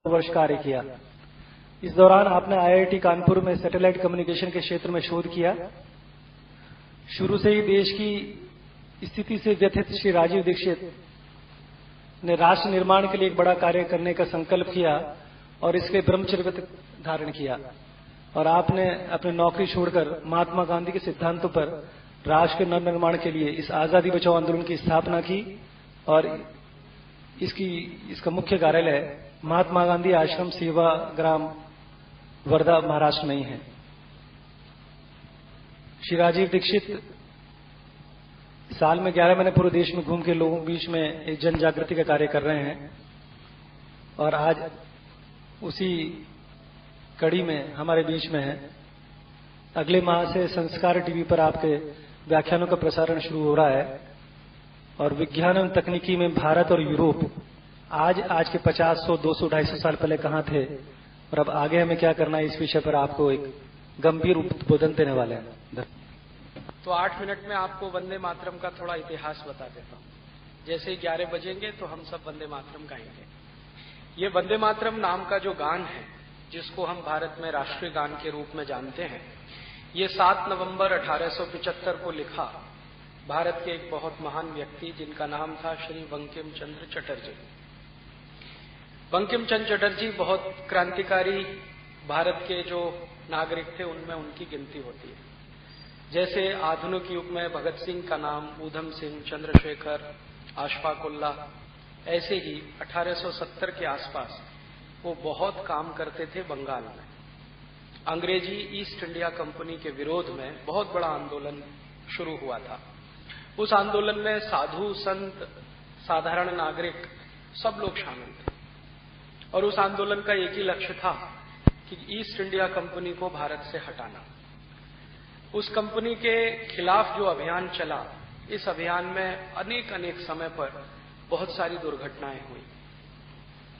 वर्ष कार्य किया। इस दौरान आपने आईआईटी कानपुर में सैटेलाइट कम्युनिकेशन के क्षेत्र में शोध किया। शुरू से ही देश की स्थिति से व्यथित श्री राजीव दीक्षित ने राष्ट्र निर्माण के लिए एक बड़ा कार्य करने का संकल्प किया और इसके ब्रह्मचर्य धारण किया और आपने अपनी नौकरी छोड़कर महात्मा गांधी के सिद्धांतों पर राष्ट्र के नवनिर्माण के लिए इस आजादी बचाओ आंदोलन की स्थापना की और इसका मुख्य कार्यालय महात्मा गांधी आश्रम सेवाग्राम वर्धा महाराष्ट्र में ही है। श्री राजीव दीक्षित साल में 11 महीने पूरे देश में घूम के लोगों के बीच में एक जन जागृति का कार्य कर रहे हैं और आज उसी कड़ी में हमारे बीच में है। अगले माह से संस्कार टीवी पर आपके व्याख्यानों का प्रसारण शुरू हो रहा है और विज्ञान एवं तकनीकी में भारत और यूरोप आज के 50, 100, 200, 250 साल पहले कहां थे और अब आगे हमें क्या करना है, इस विषय पर आपको एक गंभीर उद्बोधन देने वाले हैं। तो 8 मिनट में आपको वंदे मातरम का थोड़ा इतिहास बता देता हूं। जैसे ही 11 बजेंगे तो हम सब वंदे मातरम गाएंगे। ये वंदे मातरम नाम का जो गान है, जिसको हम भारत में राष्ट्रीय गान के रूप में जानते हैं, ये 7 नवंबर 1875 को लिखा भारत के एक बहुत महान व्यक्ति जिनका नाम था श्री बंकिम चंद्र चटर्जी। बंकिम चंद्र चटर्जी बहुत क्रांतिकारी भारत के जो नागरिक थे उनमें उनकी गिनती होती है। जैसे आधुनिक युग में भगत सिंह का नाम, ऊधम सिंह, चंद्रशेखर, अशफाक उल्लाह, ऐसे ही 1870 के आसपास वो बहुत काम करते थे बंगाल में। अंग्रेजी ईस्ट इंडिया कंपनी के विरोध में बहुत बड़ा आंदोलन शुरू हुआ था। उस आंदोलन में साधु, संत, साधारण नागरिक सब लोग शामिल थे और उस आंदोलन का एक ही लक्ष्य था कि ईस्ट इंडिया कंपनी को भारत से हटाना। उस कंपनी के खिलाफ जो अभियान चला, इस अभियान में अनेक समय पर बहुत सारी दुर्घटनाएं हुई।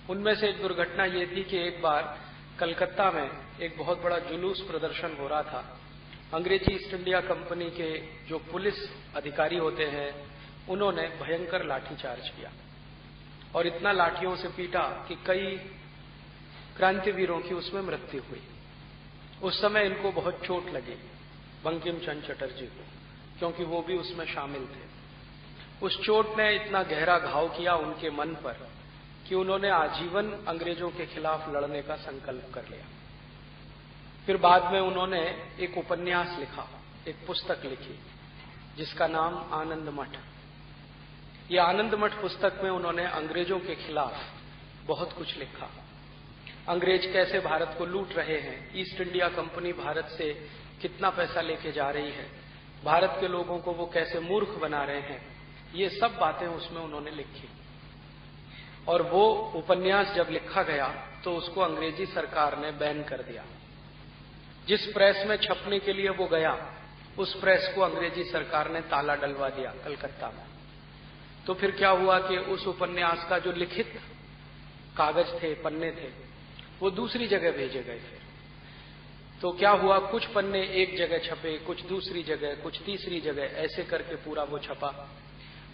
उनमें से एक दुर्घटना ये थी कि एक बार कलकत्ता में एक बहुत बड़ा जुलूस प्रदर्शन हो रहा था। अंग्रेजी ईस्ट इंडिया कंपनी के जो पुलिस अधिकारी होते हैं, उन्होंने भयंकर लाठीचार्ज किया और इतना लाठियों से पीटा कि कई क्रांतिवीरों की उसमें मृत्यु हुई। उस समय इनको बहुत चोट लगी, बंकिम चंद्र चटर्जी को, क्योंकि वो भी उसमें शामिल थे। उस चोट ने इतना गहरा घाव किया उनके मन पर कि उन्होंने आजीवन अंग्रेजों के खिलाफ लड़ने का संकल्प कर लिया। फिर बाद में उन्होंने एक उपन्यास लिखा, एक पुस्तक लिखी जिसका नाम आनंद मठ। ये आनंद मठ पुस्तक में उन्होंने अंग्रेजों के खिलाफ बहुत कुछ लिखा। अंग्रेज कैसे भारत को लूट रहे हैं, ईस्ट इंडिया कंपनी भारत से कितना पैसा लेके जा रही है, भारत के लोगों को वो कैसे मूर्ख बना रहे हैं, ये सब बातें उसमें उन्होंने लिखी। और वो उपन्यास जब लिखा गया तो उसको अंग्रेजी सरकार ने बैन कर दिया। जिस प्रेस में छपने के लिए वो गया, उस प्रेस को अंग्रेजी सरकार ने ताला डलवा दिया कलकत्ता में। तो फिर क्या हुआ कि उस उपन्यास का जो लिखित कागज थे, पन्ने थे, वो दूसरी जगह भेजे गए थे। तो क्या हुआ, कुछ पन्ने एक जगह छपे, कुछ दूसरी जगह, कुछ तीसरी जगह, ऐसे करके पूरा वो छपा।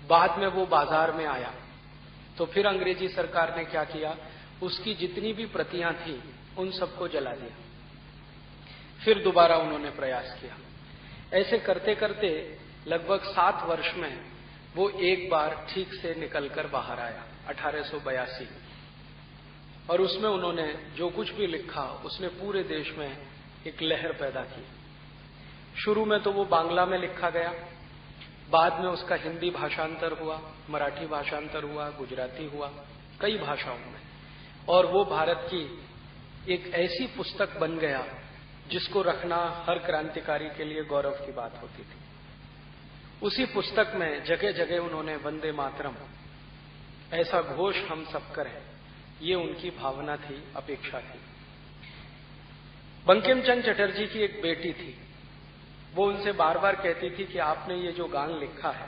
बाद में वो बाजार में आया तो फिर अंग्रेजी सरकार ने क्या किया, उसकी जितनी भी प्रतियां थी उन सबको जला दिया। फिर दोबारा उन्होंने प्रयास किया। ऐसे करते करते लगभग 7 वर्ष में वो एक बार ठीक से निकलकर बाहर आया, 1882। और उसमें उन्होंने जो कुछ भी लिखा उसने पूरे देश में एक लहर पैदा की। शुरू में तो वो बांग्ला में लिखा गया, बाद में उसका हिंदी भाषांतर हुआ, मराठी भाषांतर हुआ, गुजराती हुआ, कई भाषाओं में, और वो भारत की एक ऐसी पुस्तक बन गया जिसको रखना हर क्रांतिकारी के लिए गौरव की बात होती थी। उसी पुस्तक में जगह जगह उन्होंने वंदे मातरम, ऐसा घोष हम सब करें, ये उनकी भावना थी, अपेक्षा थी। बंकिम चंद्र चटर्जी की एक बेटी थी, वो उनसे बार बार कहती थी कि आपने ये जो गान लिखा है,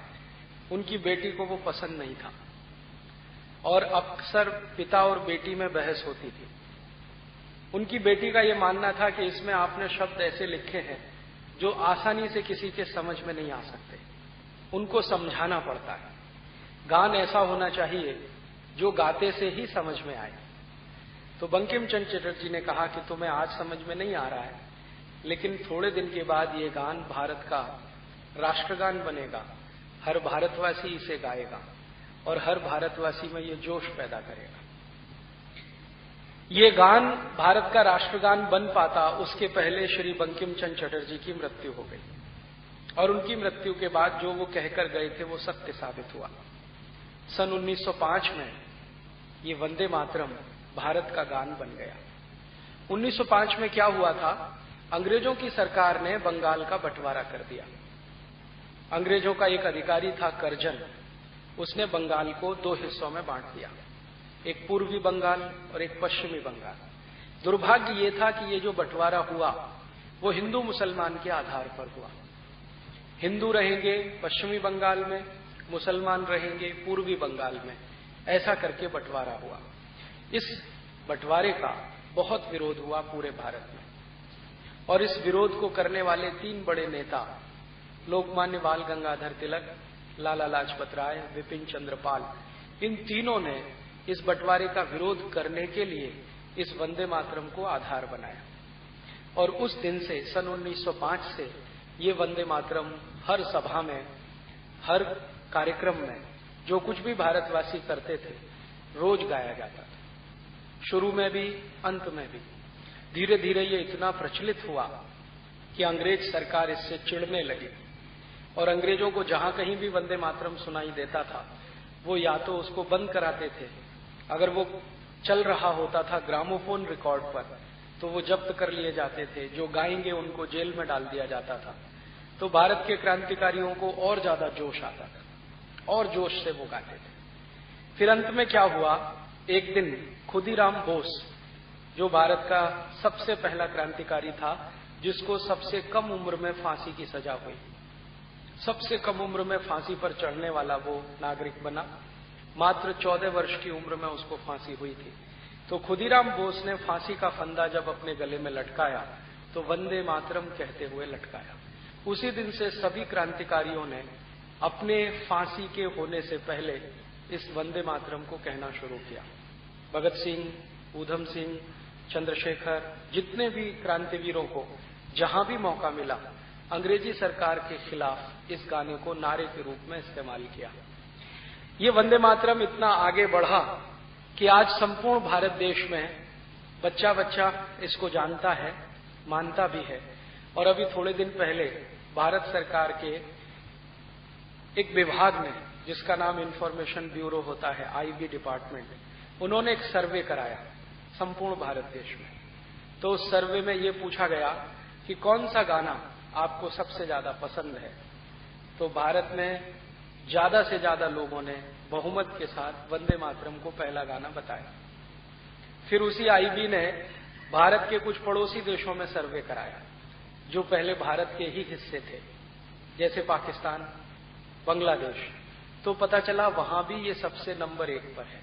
उनकी बेटी को वो पसंद नहीं था और अक्सर पिता और बेटी में बहस होती थी। उनकी बेटी का ये मानना था कि इसमें आपने शब्द ऐसे लिखे हैं जो आसानी से किसी के समझ में नहीं आ सकते, उनको समझाना पड़ता है। गान ऐसा होना चाहिए जो गाते से ही समझ में आए। तो बंकिम चंद्र चटर्जी ने कहा कि तुम्हें आज समझ में नहीं आ रहा है, लेकिन थोड़े दिन के बाद ये गान भारत का राष्ट्रगान बनेगा, हर भारतवासी इसे गाएगा और हर भारतवासी में ये जोश पैदा करेगा। ये गान भारत का राष्ट्रगान बन पाता उसके पहले श्री बंकिम चंद्र चटर्जी की मृत्यु हो गई, और उनकी मृत्यु के बाद जो वो कहकर गए थे वो सत्य साबित हुआ। सन 1905 में ये वंदे मातरम भारत का गान बन गया। 1905 में क्या हुआ था, अंग्रेजों की सरकार ने बंगाल का बंटवारा कर दिया। अंग्रेजों का एक अधिकारी था करजन, उसने बंगाल को दो हिस्सों में बांट दिया, एक पूर्वी बंगाल और एक पश्चिमी बंगाल। दुर्भाग्य ये था कि ये जो बंटवारा हुआ वो हिंदू मुसलमान के आधार पर हुआ। हिंदू रहेंगे पश्चिमी बंगाल में, मुसलमान रहेंगे पूर्वी बंगाल में, ऐसा करके बंटवारा हुआ। इस बंटवारे का बहुत विरोध हुआ पूरे भारत में, और इस विरोध को करने वाले तीन बड़े नेता लोकमान्य बाल गंगाधर तिलक, लाला लाजपत राय, विपिन चंद्र पाल, इन तीनों ने इस बंटवारे का विरोध करने के लिए इस वंदे मातरम को आधार बनाया। और उस दिन से सन 1905 से ये वंदे मातरम हर सभा में, हर कार्यक्रम में, जो कुछ भी भारतवासी करते थे, रोज गाया जाता था, शुरू में भी अंत में भी। धीरे धीरे ये इतना प्रचलित हुआ कि अंग्रेज सरकार इससे चिढ़ने लगी, और अंग्रेजों को जहां कहीं भी वंदे मातरम सुनाई देता था वो या तो उसको बंद कराते थे, अगर वो चल रहा होता था ग्रामोफोन रिकॉर्ड पर तो वो जब्त कर लिए जाते थे, जो गाएंगे उनको जेल में डाल दिया जाता था। तो भारत के क्रांतिकारियों को और ज्यादा जोश आता था और जोश से वो गाते थे। फिर अंत में क्या हुआ, एक दिन खुदीराम बोस, जो भारत का सबसे पहला क्रांतिकारी था जिसको सबसे कम उम्र में फांसी की सजा हुई, सबसे कम उम्र में फांसी पर चढ़ने वाला वो नागरिक बना। मात्र 14 वर्ष की उम्र में उसको फांसी हुई थी। तो खुदीराम बोस ने फांसी का फंदा जब अपने गले में लटकाया तो वंदे मातरम कहते हुए लटकाया। उसी दिन से सभी क्रांतिकारियों ने अपने फांसी के होने से पहले इस वंदे मातरम को कहना शुरू किया। भगत सिंह, ऊधम सिंह, चंद्रशेखर, जितने भी क्रांतिवीरों को जहां भी मौका मिला अंग्रेजी सरकार के खिलाफ इस गाने को नारे के रूप में इस्तेमाल किया। ये वंदे मातरम इतना आगे बढ़ा कि आज संपूर्ण भारत देश में बच्चा बच्चा इसको जानता है, मानता भी है। और अभी थोड़े दिन पहले भारत सरकार के एक विभाग ने, जिसका नाम इंफॉर्मेशन ब्यूरो होता है, आईबी डिपार्टमेंट, उन्होंने एक सर्वे कराया संपूर्ण भारत देश में। तो उस सर्वे में ये पूछा गया कि कौन सा गाना आपको सबसे ज्यादा पसंद है। तो भारत में ज्यादा से ज्यादा लोगों ने बहुमत के साथ वंदे मातरम को पहला गाना बताया। फिर उसी आईबी ने भारत के कुछ पड़ोसी देशों में सर्वे कराया जो पहले भारत के ही हिस्से थे, जैसे पाकिस्तान, बांग्लादेश। तो पता चला वहां भी ये सबसे नंबर 1 पर है।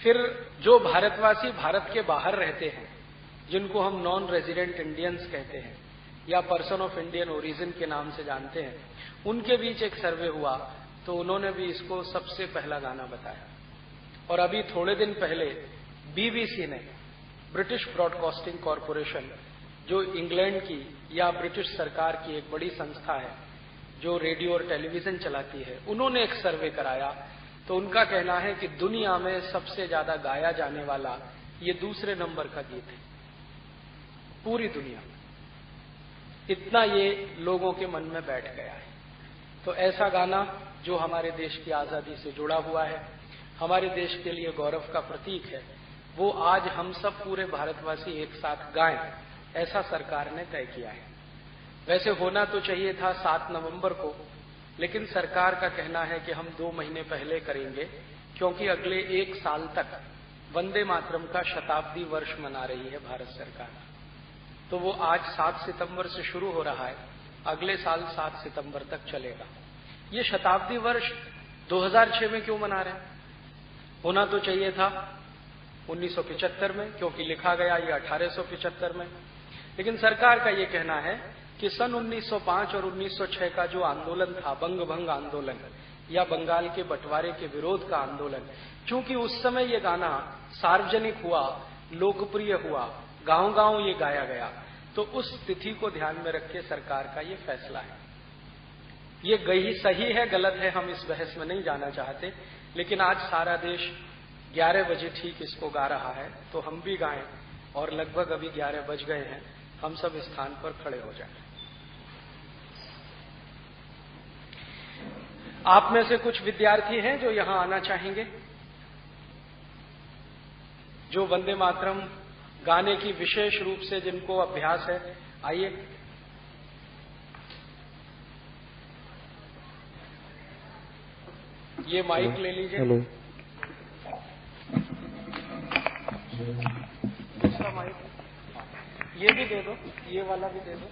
फिर जो भारतवासी भारत के बाहर रहते हैं, जिनको हम नॉन रेजिडेंट इंडियंस कहते हैं या पर्सन ऑफ इंडियन ओरिजिन के नाम से जानते हैं, उनके बीच एक सर्वे हुआ तो उन्होंने भी इसको सबसे पहला गाना बताया। और अभी थोड़े दिन पहले बीबीसी ने, ब्रिटिश ब्रॉडकास्टिंग कॉरपोरेशन, जो इंग्लैंड की या ब्रिटिश सरकार की एक बड़ी संस्था है जो रेडियो और टेलीविजन चलाती है, उन्होंने एक सर्वे कराया। तो उनका कहना है कि दुनिया में सबसे ज्यादा गाया जाने वाला ये दूसरे नंबर का गीत है पूरी दुनिया में। इतना ये लोगों के मन में बैठ गया है। तो ऐसा गाना जो हमारे देश की आजादी से जुड़ा हुआ है, हमारे देश के लिए गौरव का प्रतीक है, वो आज हम सब पूरे भारतवासी एक साथ गाएं, ऐसा सरकार ने तय किया है। वैसे होना तो चाहिए था 7 नवंबर को, लेकिन सरकार का कहना है कि हम 2 महीने पहले करेंगे, क्योंकि अगले 1 साल तक वंदे मातरम का शताब्दी वर्ष मना रही है भारत सरकार। तो वो आज 7 सितंबर से शुरू हो रहा है, अगले साल 7 सितंबर तक चलेगा। ये शताब्दी वर्ष 2006 में क्यों मना रहे हैं? होना तो चाहिए था 1975 में, क्योंकि लिखा गया ये 1875 में। लेकिन सरकार का ये कहना है कि सन 1905 और 1906 का जो आंदोलन था, बंग भंग आंदोलन या बंगाल के बंटवारे के विरोध का आंदोलन, क्योंकि उस समय ये गाना सार्वजनिक हुआ लोकप्रिय हुआ, गांव-गांव ये गाया गया, तो उस तिथि को ध्यान में रख के सरकार का ये फैसला है। ये सही है गलत है हम इस बहस में नहीं जाना चाहते, लेकिन आज सारा देश 11 बजे ठीक इसको गा रहा है, तो हम भी गाएं, और लगभग अभी 11 बज गए हैं, हम सब स्थान पर खड़े हो जाएं। आप में से कुछ विद्यार्थी हैं जो यहां आना चाहेंगे, जो वंदे मातरम गाने की विशेष रूप से जिनको अभ्यास है, आइए। ये माइक ले लीजिए। हेलो। दूसरा माइक ये भी दे दो, ये वाला भी दे दो।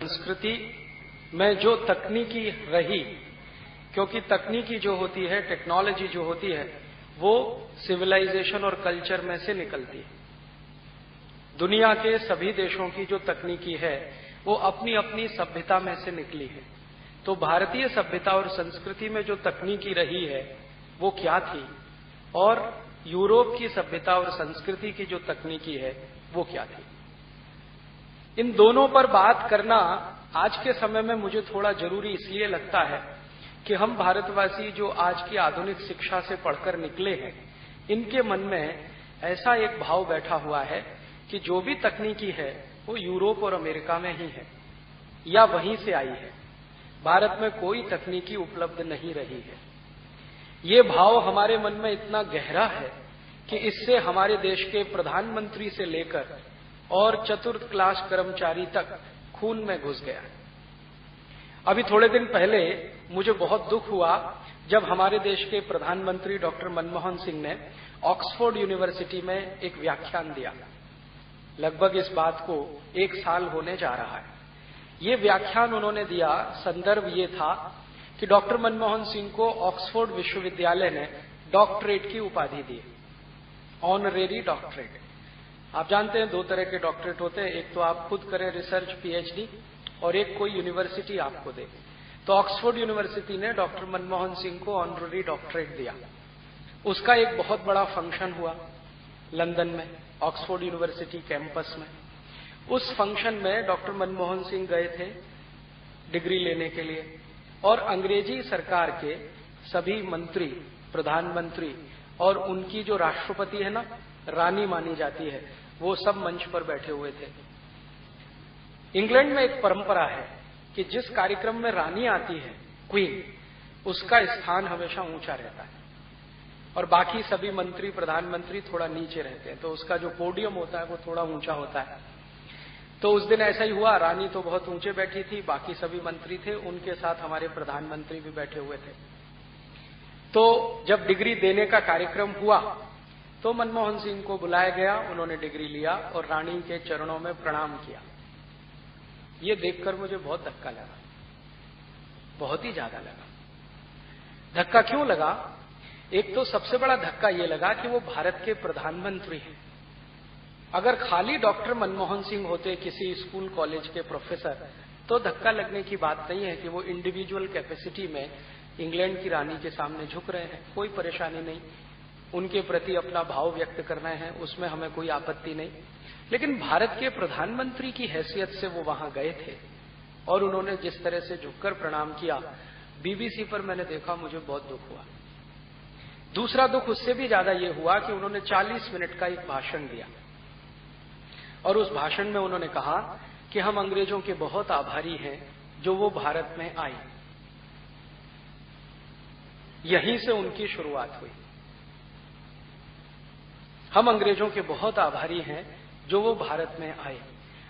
संस्कृति में जो तकनीकी रही, क्योंकि तकनीकी जो होती है, टेक्नोलॉजी जो होती है, वो सिविलाइजेशन और कल्चर में से निकलती है। दुनिया के सभी देशों की जो तकनीकी है वो अपनी अपनी सभ्यता में से निकली है। तो भारतीय सभ्यता और संस्कृति में जो तकनीकी रही है वो क्या थी, और यूरोप की सभ्यता और संस्कृति की जो तकनीकी है वो क्या थी। इन दोनों पर बात करना आज के समय में मुझे थोड़ा जरूरी इसलिए लगता है कि हम भारतवासी जो आज की आधुनिक शिक्षा से पढ़कर निकले हैं, इनके मन में ऐसा एक भाव बैठा हुआ है कि जो भी तकनीकी है वो यूरोप और अमेरिका में ही है या वहीं से आई है, भारत में कोई तकनीकी उपलब्ध नहीं रही है। ये भाव हमारे मन में इतना गहरा है कि इससे हमारे देश के प्रधानमंत्री से लेकर और चतुर्थ क्लास कर्मचारी तक खून में घुस गया। अभी थोड़े दिन पहले मुझे बहुत दुख हुआ जब हमारे देश के प्रधानमंत्री डॉक्टर मनमोहन सिंह ने ऑक्सफोर्ड यूनिवर्सिटी में एक व्याख्यान दिया। लगभग इस बात को 1 साल होने जा रहा है। ये व्याख्यान उन्होंने दिया, संदर्भ ये था कि डॉक्टर मनमोहन सिंह को ऑक्सफोर्ड विश्वविद्यालय ने डॉक्टरेट की उपाधि दी, ऑनरेरी डॉक्टरेट। आप जानते हैं 2 तरह के डॉक्टरेट होते हैं, एक तो आप खुद करें रिसर्च पीएचडी और एक कोई यूनिवर्सिटी आपको दे। तो ऑक्सफोर्ड यूनिवर्सिटी ने डॉक्टर मनमोहन सिंह को ऑनरेरी डॉक्टरेट दिया। उसका एक बहुत बड़ा फंक्शन हुआ लंदन में, ऑक्सफोर्ड यूनिवर्सिटी कैंपस में। उस फंक्शन में डॉक्टर मनमोहन सिंह गए थे डिग्री लेने के लिए, और अंग्रेजी सरकार के सभी मंत्री, प्रधानमंत्री और उनकी जो राष्ट्रपति है ना, रानी मानी जाती है, वो सब मंच पर बैठे हुए थे। इंग्लैंड में एक परंपरा है कि जिस कार्यक्रम में रानी आती है, क्वीन, उसका स्थान हमेशा ऊंचा रहता है और बाकी सभी मंत्री, प्रधानमंत्री थोड़ा नीचे रहते हैं। तो उसका जो पोडियम होता है वो थोड़ा ऊंचा होता है। तो उस दिन ऐसा ही हुआ, रानी तो बहुत ऊंचे बैठी थी, बाकी सभी मंत्री थे, उनके साथ हमारे प्रधानमंत्री भी बैठे हुए थे। तो जब डिग्री देने का कार्यक्रम हुआ तो मनमोहन सिंह को बुलाया गया, उन्होंने डिग्री लिया और रानी के चरणों में प्रणाम किया। ये देखकर मुझे बहुत धक्का लगा, बहुत ही ज्यादा लगा। धक्का क्यों लगा? एक तो सबसे बड़ा धक्का ये लगा कि वो भारत के प्रधानमंत्री हैं अगर खाली डॉक्टर मनमोहन सिंह होते किसी स्कूल कॉलेज के प्रोफेसर, तो धक्का लगने की बात नहीं है कि वो इंडिविजुअल कैपेसिटी में इंग्लैंड की रानी के सामने झुक रहे हैं, कोई परेशानी नहीं। उनके प्रति अपना भाव व्यक्त करना है, उसमें हमें कोई आपत्ति नहीं। लेकिन भारत के प्रधानमंत्री की हैसियत से वो वहां गए थे और उन्होंने जिस तरह से झुककर प्रणाम किया, बीबीसी पर मैंने देखा, मुझे बहुत दुख हुआ। दूसरा दुख उससे भी ज्यादा ये हुआ कि उन्होंने 40 मिनट का एक भाषण दिया और उस भाषण में उन्होंने कहा कि हम अंग्रेजों के बहुत आभारी हैं जो वो भारत में आए। यहीं से उनकी शुरुआत हुई। हम अंग्रेजों के बहुत आभारी हैं जो वो भारत में आए।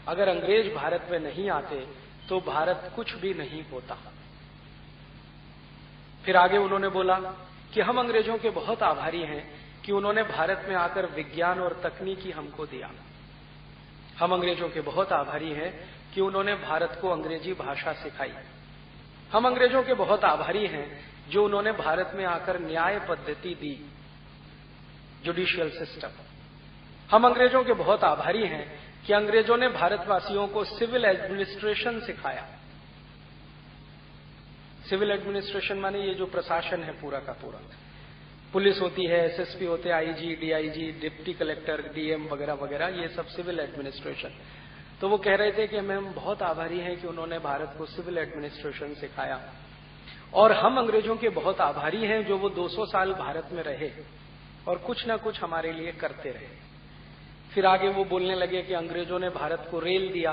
अगर अंग्रेज भारत में नहीं आते तो भारत कुछ भी नहीं होता। फिर आगे उन्होंने बोला कि हम अंग्रेजों के बहुत आभारी हैं कि उन्होंने भारत में आकर विज्ञान और तकनीकी हमको दिया। हम अंग्रेजों के बहुत आभारी हैं कि उन्होंने भारत को अंग्रेजी भाषा सिखाई। हम अंग्रेजों के बहुत आभारी हैं जो उन्होंने भारत में आकर न्याय पद्धति दी, जुडिशियल सिस्टम। हम अंग्रेजों के बहुत आभारी हैं कि अंग्रेजों ने भारतवासियों को सिविल एडमिनिस्ट्रेशन सिखाया। सिविल एडमिनिस्ट्रेशन माने ये जो प्रशासन है पूरा का पूरा, पुलिस होती है, एसएसपी होते हैं, IG, DIG, deputy collector, DM वगैरह वगैरह, ये सब सिविल एडमिनिस्ट्रेशन। तो वो कह रहे थे कि हम बहुत आभारी हैं कि उन्होंने भारत को सिविल एडमिनिस्ट्रेशन सिखाया और हम अंग्रेजों के बहुत आभारी हैं जो वो 200 साल भारत में रहे और कुछ ना कुछ हमारे लिए करते रहे। फिर आगे वो बोलने लगे कि अंग्रेजों ने भारत को रेल दिया,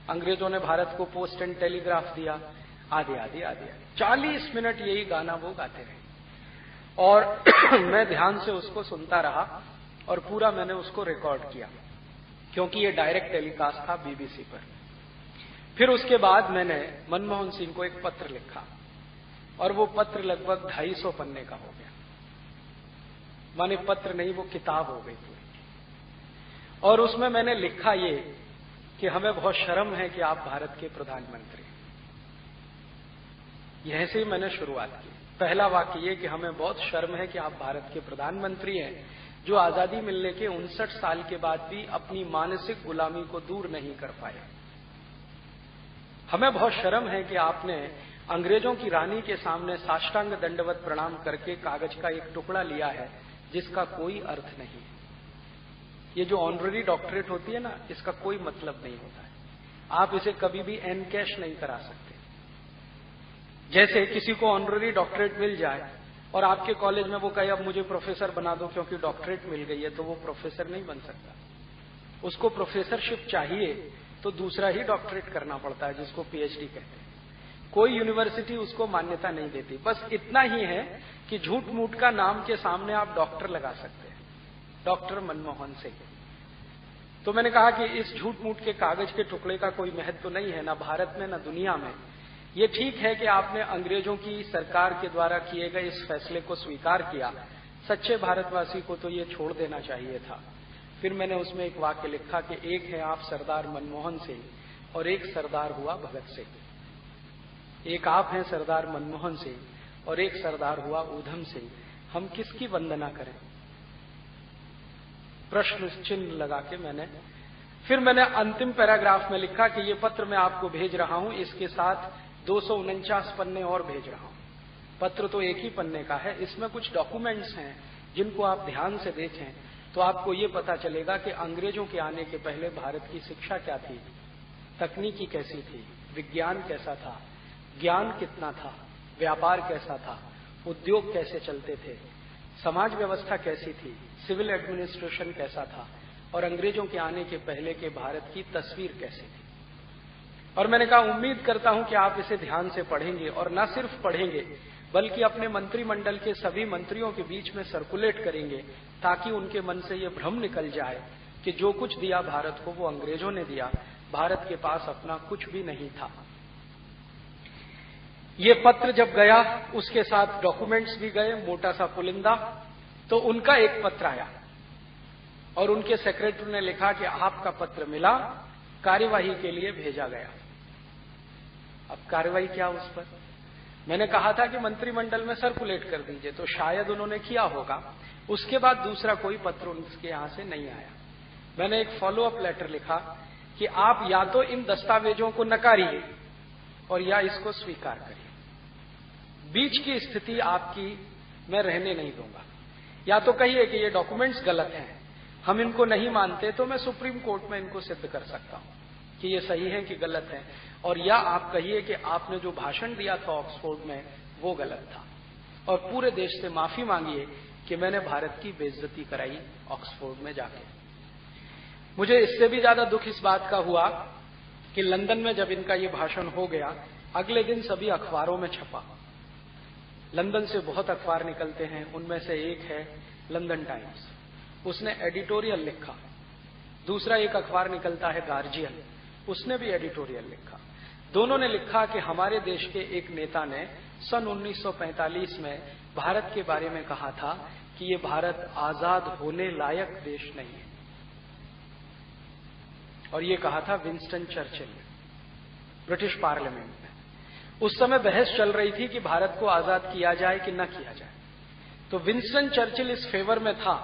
अंग्रेजों ने भारत को पोस्ट एंड टेलीग्राफ दिया, आदि आदि आदि। 40 मिनट यही गाना वो गाते रहे और मैं ध्यान से उसको सुनता रहा और पूरा मैंने उसको रिकॉर्ड किया क्योंकि ये डायरेक्ट टेलीकास्ट था बीबीसी पर। फिर उसके बाद मैंने मनमोहन सिंह को एक पत्र लिखा और वो पत्र लगभग 250 पन्ने का हो गया। माने पत्र नहीं, वो किताब हो गई पूरी। और उसमें मैंने लिखा ये कि हमें बहुत शर्म है कि आप भारत के प्रधानमंत्री। यह से ही मैंने शुरुआत की। पहला वाक्य ये कि हमें बहुत शर्म है कि आप भारत के प्रधानमंत्री हैं जो आजादी मिलने के 59 साल के बाद भी अपनी मानसिक गुलामी को दूर नहीं कर पाए। हमें बहुत शर्म है कि आपने अंग्रेजों की रानी के सामने साष्टांग दंडवत प्रणाम करके कागज का एक टुकड़ा लिया है जिसका कोई अर्थ नहीं है। ये जो ऑनररी डॉक्टरेट होती है ना, इसका कोई मतलब नहीं होता है। आप इसे कभी भी एनकैश नहीं करा सकते। जैसे किसी को ऑनररी डॉक्टरेट मिल जाए और आपके कॉलेज में वो कहे अब मुझे प्रोफेसर बना दो क्योंकि डॉक्टरेट मिल गई है, तो वो प्रोफेसर नहीं बन सकता। उसको प्रोफेसरशिप चाहिए तो दूसरा ही डॉक्टरेट करना पड़ता है जिसको पीएचडी कहते हैं। कोई यूनिवर्सिटी उसको मान्यता नहीं देती। बस इतना ही है कि झूठ मूठ का नाम के सामने आप डॉक्टर लगा सकते हैं, डॉक्टर मनमोहन सिंह। तो मैंने कहा कि इस झूठ मूठ के कागज के टुकड़े का कोई महत्व नहीं है, ना भारत में ना दुनिया में। ये ठीक है कि आपने अंग्रेजों की सरकार के द्वारा किए गए इस फैसले को स्वीकार किया, सच्चे भारतवासी को तो ये छोड़ देना चाहिए था। फिर मैंने उसमें एक वाक्य लिखा कि एक है आप सरदार मनमोहन सिंह और एक सरदार हुआ भगत सिंह। एक आप हैं सरदार मनमोहन सिंह और एक सरदार हुआ ऊधम सिंह। हम किसकी वंदना करें? प्रश्न चिन्ह लगा के फिर मैंने अंतिम पैराग्राफ में लिखा कि ये पत्र मैं आपको भेज रहा हूं, इसके साथ 249 पन्ने और भेज रहा हूं। पत्र तो एक ही पन्ने का है, इसमें कुछ डॉक्यूमेंट्स हैं जिनको आप ध्यान से देखें तो आपको ये पता चलेगा कि अंग्रेजों के आने के पहले भारत की शिक्षा क्या थी, तकनीकी कैसी थी, विज्ञान कैसा था, ज्ञान कितना था, व्यापार कैसा था, उद्योग कैसे चलते थे, समाज व्यवस्था कैसी थी, सिविल एडमिनिस्ट्रेशन कैसा था और अंग्रेजों के आने के पहले के भारत की तस्वीर कैसी थी। और मैंने कहा उम्मीद करता हूं कि आप इसे ध्यान से पढ़ेंगे और न सिर्फ पढ़ेंगे बल्कि अपने मंत्रिमंडल के सभी मंत्रियों के बीच में सर्कुलेट करेंगे ताकि उनके मन से ये भ्रम निकल जाए कि जो कुछ दिया भारत को वो अंग्रेजों ने दिया, भारत के पास अपना कुछ भी नहीं था। ये पत्र जब गया उसके साथ डॉक्यूमेंट्स भी गए, मोटा सा पुलिंदा। तो उनका एक पत्र आया और उनके सेक्रेटरी ने लिखा कि आपका पत्र मिला, कार्यवाही के लिए भेजा गया। अब कार्रवाई क्या उस पर? मैंने कहा था कि मंत्रिमंडल में सर्कुलेट कर दीजिए, तो शायद उन्होंने किया होगा। उसके बाद दूसरा कोई पत्र उनके यहां से नहीं आया। मैंने एक फॉलोअप लेटर लिखा कि आप या तो इन दस्तावेजों को नकारिए और या इसको स्वीकार करिए। बीच की स्थिति आपकी मैं रहने नहीं दूंगा। या तो कहिए कि ये डॉक्यूमेंट्स गलत हैं, हम इनको नहीं मानते, तो मैं सुप्रीम कोर्ट में इनको सिद्ध कर सकता हूं कि ये सही है कि गलत है, और या आप कहिए कि आपने जो भाषण दिया था ऑक्सफोर्ड में वो गलत था, और पूरे देश से माफी मांगिए कि मैंने भारत की बेइज्जती कराई ऑक्सफोर्ड में जाके। मुझे इससे भी ज्यादा दुख इस बात का हुआ कि लंदन में जब इनका ये भाषण हो गया, अगले दिन सभी अखबारों में छपा। लंदन से बहुत अखबार निकलते हैं, उनमें से एक है लंदन टाइम्स, उसने एडिटोरियल लिखा। दूसरा एक अखबार निकलता है गार्जियन, उसने भी एडिटोरियल लिखा। दोनों ने लिखा कि हमारे देश के एक नेता ने सन 1945 में भारत के बारे में कहा था कि ये भारत आजाद होने लायक देश नहीं है, और ये कहा था विंस्टन चर्चिल ने ब्रिटिश पार्लियामेंट में। उस समय बहस चल रही थी कि भारत को आजाद किया जाए कि न किया जाए। तो विंस्टन चर्चिल इस फेवर में था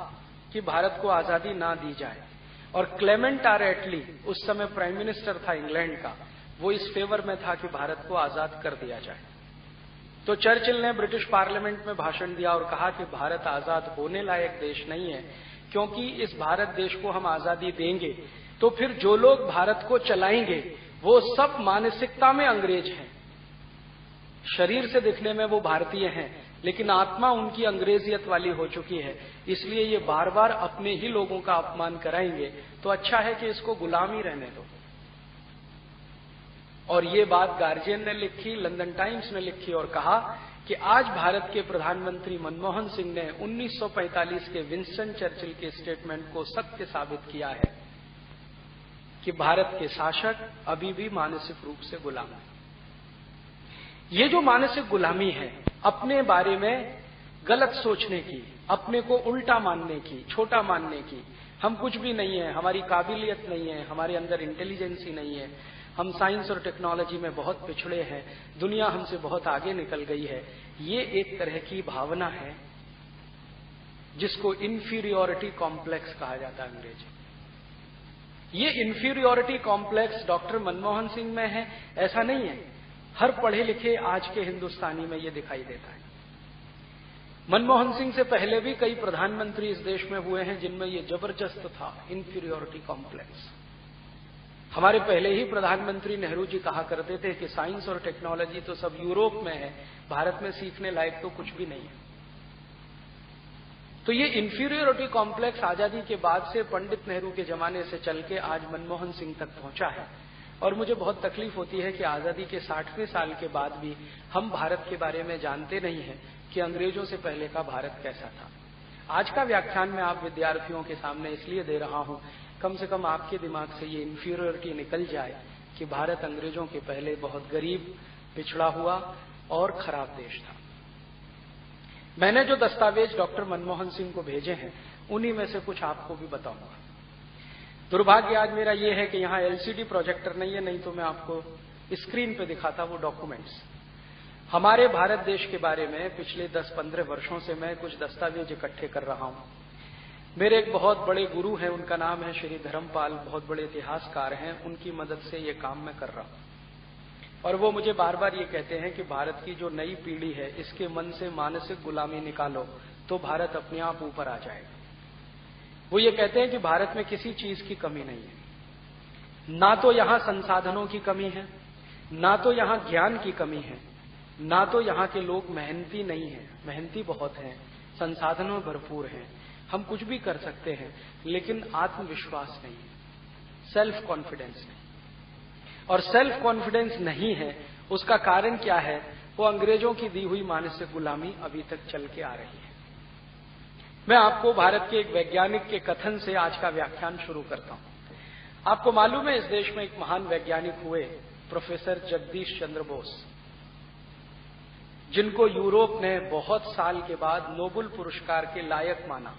कि भारत को आजादी ना दी जाए, और क्लेमेंट आर एटली उस समय प्राइम मिनिस्टर था इंग्लैंड का, वो इस फेवर में था कि भारत को आजाद कर दिया जाए। तो चर्चिल ने ब्रिटिश पार्लियामेंट में भाषण दिया और कहा कि भारत आजाद होने लायक देश नहीं है, क्योंकि इस भारत देश को हम आजादी देंगे तो फिर जो लोग भारत को चलाएंगे वो सब मानसिकता में अंग्रेज हैं। शरीर से दिखने में वो भारतीय हैं, लेकिन आत्मा उनकी अंग्रेजियत वाली हो चुकी है, इसलिए ये बार बार अपने ही लोगों का अपमान कराएंगे, तो अच्छा है कि इसको गुलामी रहने दो। और ये बात गार्जियन ने लिखी, लंदन टाइम्स ने लिखी और कहा कि आज भारत के प्रधानमंत्री मनमोहन सिंह ने 1945 के विंस्टन चर्चिल के स्टेटमेंट को सत्य साबित किया है कि भारत के शासक अभी भी मानसिक रूप से गुलाम है। ये जो मानसिक गुलामी है, अपने बारे में गलत सोचने की, अपने को उल्टा मानने की, छोटा मानने की, हम कुछ भी नहीं है, हमारी काबिलियत नहीं है, हमारे अंदर इंटेलिजेंसी नहीं है, हम साइंस और टेक्नोलॉजी में बहुत पिछड़े हैं, दुनिया हमसे बहुत आगे निकल गई है, ये एक तरह की भावना है जिसको इंफीरियोरिटी कॉम्प्लेक्स कहा जाता है अंग्रेजी। ये inferiority complex doctor Manmohan Singh में है ऐसा नहीं है, हर पढ़े लिखे आज के हिंदुस्तानी में ये दिखाई देता है। मनमोहन सिंह से पहले भी कई प्रधानमंत्री इस देश में हुए हैं जिनमें ये जबरदस्त था, इंफीरियोरिटी कॉम्प्लेक्स। हमारे पहले ही प्रधानमंत्री नेहरू जी कहा करते थे कि साइंस और टेक्नोलॉजी तो सब यूरोप में है, भारत में सीखने लायक तो कुछ भी नहीं है। तो ये इंफीरियोरिटी कॉम्प्लेक्स आजादी के बाद से पंडित नेहरू के जमाने से चल के आज मनमोहन सिंह तक पहुंचा है, और मुझे बहुत तकलीफ होती है कि आजादी के 60वें साल के बाद भी हम भारत के बारे में जानते नहीं हैं कि अंग्रेजों से पहले का भारत कैसा था। आज का व्याख्यान मैं आप विद्यार्थियों के सामने इसलिए दे रहा हूं, कम से कम आपके दिमाग से ये इंफीरियोरिटी निकल जाए कि भारत अंग्रेजों के पहले बहुत गरीब, पिछड़ा हुआ और खराब देश था। मैंने जो दस्तावेज डॉक्टर मनमोहन सिंह को भेजे हैं, उन्हीं में से कुछ आपको भी बताऊंगा। दुर्भाग्य आज मेरा यह है कि यहां एलसीडी प्रोजेक्टर नहीं है, नहीं तो मैं आपको स्क्रीन पे दिखाता वो डॉक्यूमेंट्स। हमारे भारत देश के बारे में पिछले 10-15 वर्षों से मैं कुछ दस्तावेज इकट्ठे कर रहा हूं। मेरे एक बहुत बड़े गुरु हैं, उनका नाम है श्री धर्मपाल, बहुत बड़े इतिहासकार हैं, उनकी मदद से ये काम मैं कर रहा हूं। और वो मुझे बार बार ये कहते हैं कि भारत की जो नई पीढ़ी है, इसके मन से मानसिक गुलामी निकालो तो भारत अपने आप ऊपर आ जाएगा। वो ये कहते हैं कि भारत में किसी चीज की कमी नहीं है, ना तो यहां संसाधनों की कमी है, ना तो यहां ज्ञान की कमी है, ना तो यहां के लोग मेहनती नहीं है, मेहनती बहुत हैं, संसाधनों भरपूर हैं, हम कुछ भी कर सकते हैं, लेकिन आत्मविश्वास नहीं है, सेल्फ कॉन्फिडेंस नहीं। और सेल्फ कॉन्फिडेंस नहीं है, उसका कारण क्या है? वो अंग्रेजों की दी हुई मानसिक गुलामी अभी तक चल के आ रही है। मैं आपको भारत के एक वैज्ञानिक के कथन से आज का व्याख्यान शुरू करता हूं। आपको मालूम है, इस देश में एक महान वैज्ञानिक हुए, प्रोफेसर जगदीश चंद्र बोस, जिनको यूरोप ने बहुत साल के बाद नोबेल पुरस्कार के लायक माना।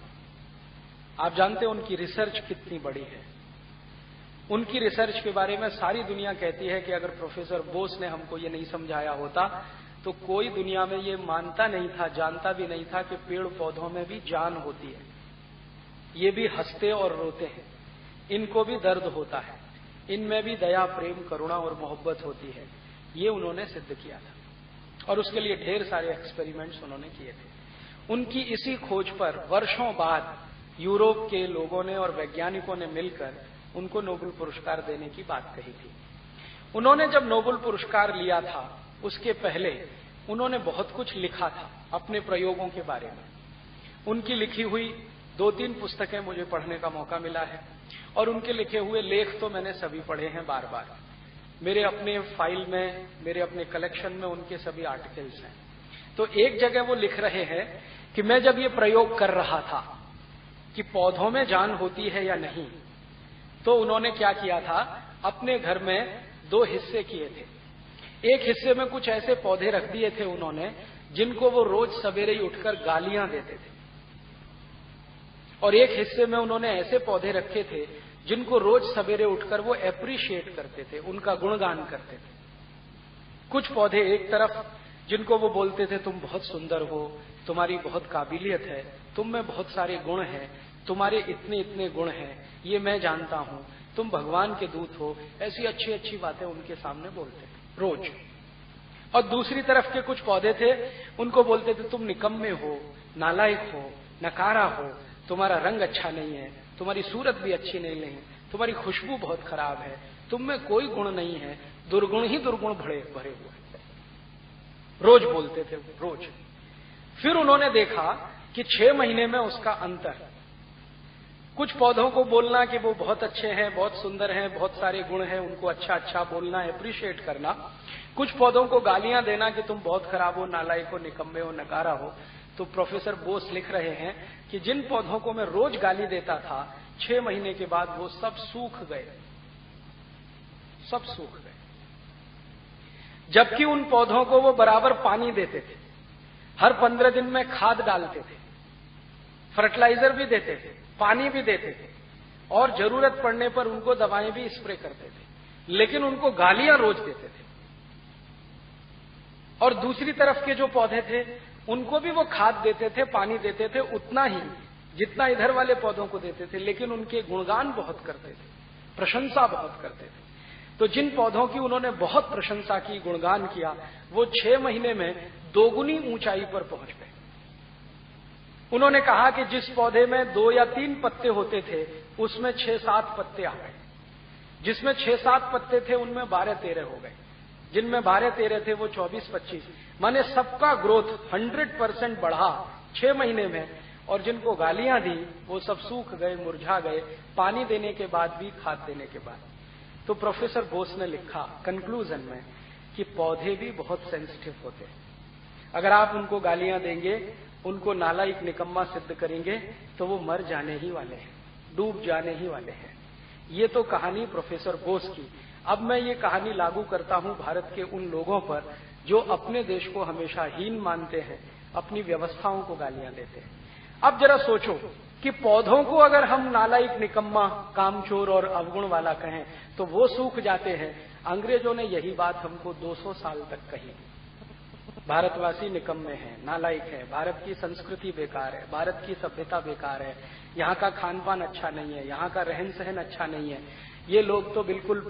आप जानते हैं उनकी रिसर्च कितनी बड़ी है। उनकी रिसर्च के बारे में सारी दुनिया कहती है कि अगर प्रोफेसर बोस ने हमको ये नहीं समझाया होता तो कोई दुनिया में ये मानता नहीं था, जानता भी नहीं था कि पेड़ पौधों में भी जान होती है, ये भी हंसते और रोते हैं। इनको भी दर्द होता है, इनमें भी दया, प्रेम, करुणा और मोहब्बत होती है। ये उन्होंने सिद्ध किया था और उसके लिए ढेर सारे एक्सपेरिमेंट्स उन्होंने किए थे। उनकी इसी खोज पर वर्षों बाद यूरोप के लोगों ने और वैज्ञानिकों ने मिलकर उनको नोबेल पुरस्कार देने की बात कही थी। उन्होंने जब नोबेल पुरस्कार लिया था उसके पहले उन्होंने बहुत कुछ लिखा था अपने प्रयोगों के बारे में। उनकी लिखी हुई 2-3 पुस्तकें मुझे पढ़ने का मौका मिला है और उनके लिखे हुए लेख तो मैंने सभी पढ़े हैं बार बार। मेरे अपने फाइल में, मेरे अपने कलेक्शन में उनके सभी आर्टिकल्स हैं। तो एक जगह वो लिख रहे हैं कि मैं जब ये प्रयोग कर रहा था कि पौधों में जान होती है या नहीं, तो उन्होंने क्या किया था, अपने घर में 2 हिस्से किए थे। एक हिस्से में कुछ ऐसे पौधे रख दिए थे उन्होंने जिनको वो रोज सवेरे ही उठकर गालियां देते थे, और एक हिस्से में उन्होंने ऐसे पौधे रखे थे जिनको रोज सवेरे उठकर वो एप्रिशिएट करते थे, उनका गुणगान करते थे। कुछ पौधे एक तरफ जिनको वो बोलते थे तुम बहुत सुंदर हो, तुम्हारी बहुत काबिलियत है, तुम में बहुत सारे गुण हैं, तुम्हारे इतने इतने गुण हैं, ये मैं जानता हूं, तुम भगवान के दूत हो, ऐसी अच्छी अच्छी बातें उनके सामने बोलते थे रोज। और दूसरी तरफ के कुछ पौधे थे, उनको बोलते थे तुम निकम्मे हो, नालायक हो, नकारा हो, तुम्हारा रंग अच्छा नहीं है, तुम्हारी सूरत भी अच्छी नहीं है, तुम्हारी खुशबू बहुत खराब है, तुम में कोई गुण नहीं है, दुर्गुण ही दुर्गुण भरे हुए। रोज बोलते थे रोज। फिर उन्होंने देखा कि 6 महीने में उसका अंतर, कुछ पौधों को बोलना कि वो बहुत अच्छे हैं, बहुत सुंदर हैं, बहुत सारे गुण हैं, उनको अच्छा अच्छा बोलना, एप्रिशिएट करना। कुछ पौधों को गालियां देना कि तुम बहुत खराब हो, नालायक हो, निकम्मे हो, नकारा हो। तो प्रोफेसर बोस लिख रहे हैं कि जिन पौधों को मैं रोज गाली देता था, 6 महीने के बाद वो सब सूख गए, सब सूख गए। जबकि उन पौधों को वो बराबर पानी देते थे, हर 15 दिन में खाद डालते थे, फर्टिलाइजर भी देते थे, पानी भी देते थे, और जरूरत पड़ने पर उनको दवाएं भी स्प्रे करते थे, लेकिन उनको गालियां रोज देते थे। और दूसरी तरफ के जो पौधे थे उनको भी वो खाद देते थे, पानी देते थे, उतना ही जितना इधर वाले पौधों को देते थे, लेकिन उनके गुणगान बहुत करते थे, प्रशंसा बहुत करते थे। तो जिन पौधों की उन्होंने बहुत प्रशंसा की, गुणगान किया, वो 6 महीने में 2 गुनी ऊंचाई पर पहुंच गए। उन्होंने कहा कि जिस पौधे में 2 या 3 पत्ते होते थे उसमें 6-7 पत्ते आ गए, जिसमें 6-7 पत्ते थे उनमें 12-13 हो गए, जिनमें 12-13 थे वो 24-25, माने सबका ग्रोथ 100% बढ़ा 6 महीने में। और जिनको गालियां दी वो सब सूख गए, मुरझा गए, पानी देने के बाद भी, खाद देने के बाद। तो प्रोफेसर बोस ने लिखा कंक्लूजन में कि पौधे भी बहुत सेंसिटिव होते हैं। अगर आप उनको गालियां देंगे, उनको नालायक निकम्मा सिद्ध करेंगे, तो वो मर जाने ही वाले हैं, डूब जाने ही वाले हैं। ये तो कहानी प्रोफेसर बोस की। अब मैं ये कहानी लागू करता हूं भारत के उन लोगों पर जो अपने देश को हमेशा हीन मानते हैं, अपनी व्यवस्थाओं को गालियां देते हैं। अब जरा सोचो कि पौधों को अगर हम नालायक, निकम्मा, कामचोर और अवगुण वाला कहें तो वो सूख जाते हैं। अंग्रेजों ने यही बात हमको 200 साल तक कही, भारतवासी निकम्मे हैं, नालायक है, भारत की संस्कृति बेकार है, भारत की सभ्यता बेकार है, यहाँ का खान पान अच्छा नहीं है, यहाँ का रहन सहन अच्छा नहीं है, ये लोग तो बिल्कुल